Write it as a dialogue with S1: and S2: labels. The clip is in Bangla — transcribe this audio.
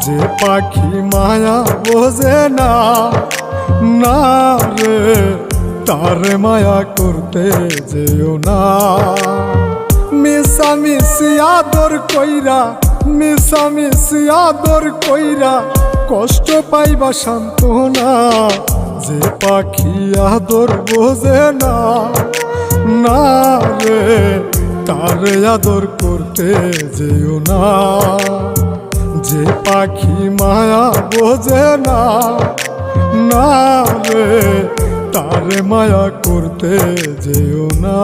S1: যে পাখি মায়া বোঝে না, না রে তারে মায়া করতে যেও না। মিশামিশি আদর কইরা, মিশামিশি আদর কইরা কষ্ট পাইবা সান্ত্বনা। যে পাখি আদর বোঝে না, না রে তারে আদর করতে যেও না। যে পাখি মায়া বোঝে না, না রে তারে মায়া করতে যেও না।